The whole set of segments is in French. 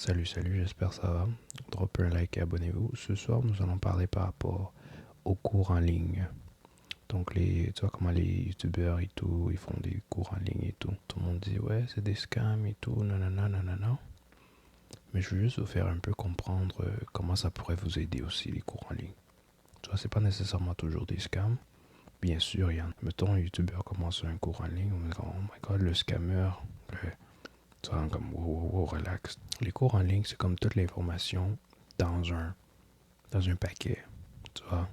Salut, salut, j'espère que ça va. Droppez un like et abonnez-vous. Ce soir, nous allons parler par rapport aux cours en ligne. Donc, tu vois comment les youtubeurs et tout, ils font des cours en ligne et tout. Tout le monde dit, ouais, c'est des scams et tout, nanana, nanana. Mais je veux juste vous faire un peu comprendre comment ça pourrait vous aider aussi, les cours en ligne. Tu vois, c'est pas nécessairement toujours des scams. Bien sûr, il y en a. Mettons, un youtubeur commence un cours en ligne, on dit, oh my god, le scammer, tu vois, comme, wow, wow, wow, relax. Les cours en ligne, c'est comme toute l'information dans un paquet, tu vois.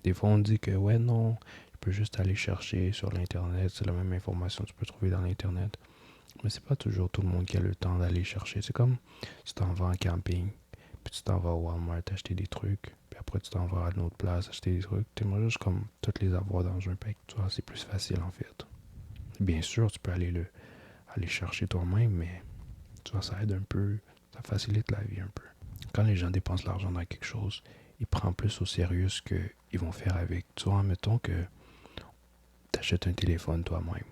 Des fois, on dit que, ouais, non, tu peux juste aller chercher sur l'Internet, c'est la même information que tu peux trouver dans l'Internet. Mais c'est pas toujours tout le monde qui a le temps d'aller chercher. C'est comme, tu t'en vas en camping, puis tu t'en vas au Walmart acheter des trucs, puis après tu t'en vas à une autre place acheter des trucs. Tu aimerais juste comme toutes les avoir dans un paquet, tu vois, c'est plus facile en fait. Bien sûr, tu peux aller chercher toi-même, mais tu vois, ça aide un peu, ça facilite la vie un peu. Quand les gens dépensent l'argent dans quelque chose, ils prennent plus au sérieux ce qu'ils vont faire avec. Tu vois, mettons que tu achètes un téléphone toi-même,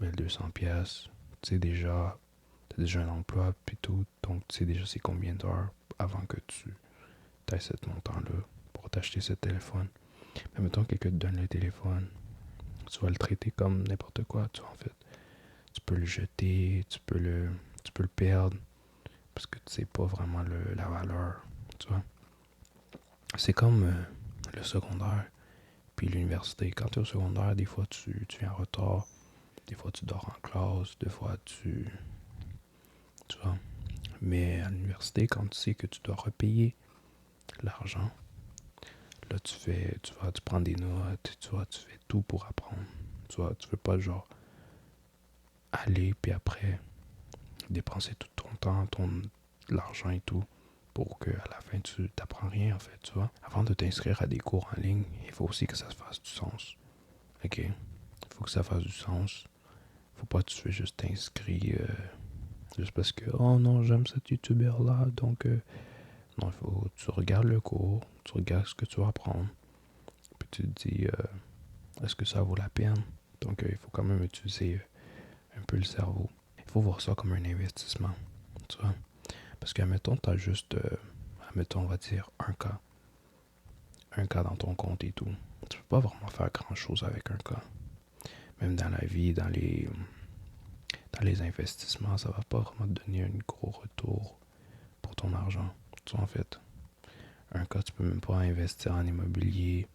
1200 pièces, tu sais déjà, tu as déjà un emploi, puis tout, donc tu sais déjà c'est combien d'heures avant que tu ailles ce montant-là pour t'acheter ce téléphone. Mais mettons que quelqu'un te donne le téléphone, tu vas le traiter comme n'importe quoi, tu vois, en fait. Tu peux le jeter, tu peux le perdre, parce que tu sais pas vraiment la valeur, tu vois. C'est comme le secondaire, puis l'université. Quand tu es au secondaire, des fois tu viens en retard, des fois tu dors en classe, des fois tu vois. Mais à l'université, quand tu sais que tu dois repayer l'argent, là tu prends des notes, tu vois, tu fais tout pour apprendre. Tu vois, tu veux pas genre aller puis après dépenser tout ton temps, l'argent et tout pour que à la fin tu t'apprends rien en fait, tu vois. Avant de t'inscrire à des cours en ligne, il faut aussi que ça se fasse du sens. Ok? Il faut que ça fasse du sens. Faut pas que tu sois juste inscrit juste parce que oh non, j'aime cet youtubeur là, donc non, il faut tu regardes le cours, tu regardes ce que tu vas apprendre, puis tu te dis est-ce que ça vaut la peine? Donc il faut quand même utiliser un peu le cerveau. Il faut voir ça comme un investissement, tu vois. Parce que admettons, tu as juste admettons, on va dire un cas dans ton compte et tout. Tu peux pas vraiment faire grand chose avec un cas. Même dans la vie, dans les investissements, ça va pas vraiment te donner un gros retour pour ton argent. Tu vois, en fait, un cas, tu peux même pas investir en immobilier.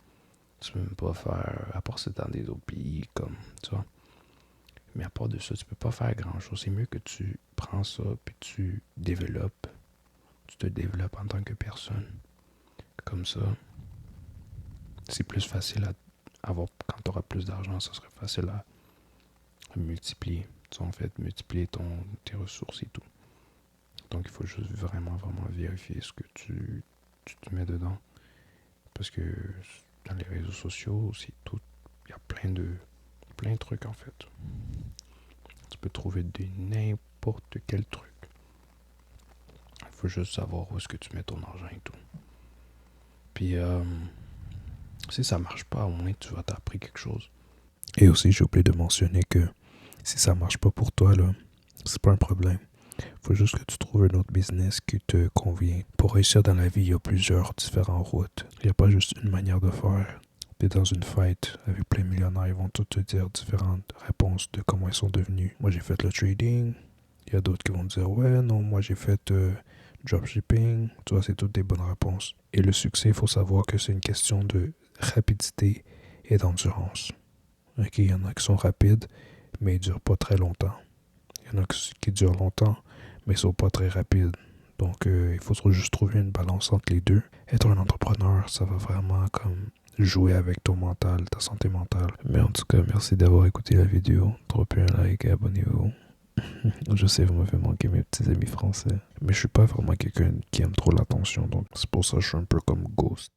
Tu peux même pas faire, à part c'est dans des autres pays, comme, tu vois. Mais à part de ça, tu peux pas faire grand chose. C'est mieux que tu prends ça, puis tu te développes en tant que personne. Comme ça, c'est plus facile à avoir, quand tu auras plus d'argent, ça serait facile à multiplier. Tu vois, en fait, multiplier tes ressources et tout. Donc, il faut juste vraiment, vraiment vérifier ce que tu te mets dedans. Parce que dans les réseaux sociaux, c'est tout. Il y a plein de trucs, en fait. Tu peux trouver n'importe quel truc. Il faut juste savoir où est-ce que tu mets ton argent et tout. Puis, si ça marche pas, au moins, tu vas t'appris quelque chose. Et aussi, j'ai oublié de mentionner que si ça marche pas pour toi, là, c'est pas un problème. Faut juste que tu trouves un autre business qui te convient. Pour réussir dans la vie, il y a plusieurs différentes routes. Il n'y a pas juste une manière de faire. T'es dans une fête avec plein de millionnaires, ils vont tous te dire différentes réponses de comment ils sont devenus. Moi, j'ai fait le trading. Il y a d'autres qui vont te dire, ouais, non, moi, j'ai fait dropshipping. Tu vois, c'est toutes des bonnes réponses. Et le succès, il faut savoir que c'est une question de rapidité et d'endurance. Ok, il y en a qui sont rapides, mais ils durent pas très longtemps. Il y en a qui durent longtemps, mais ils sont pas très rapides. Donc, il faut juste trouver une balance entre les deux. Être un entrepreneur, ça va vraiment comme jouer avec ton mental, ta santé mentale. Mais en tout cas, merci d'avoir écouté la vidéo. Dropez un like et abonnez-vous. Je sais, vous m'avez manqué mes petits amis français. Mais je suis pas vraiment quelqu'un qui aime trop l'attention, donc c'est pour ça que je suis un peu comme Ghost.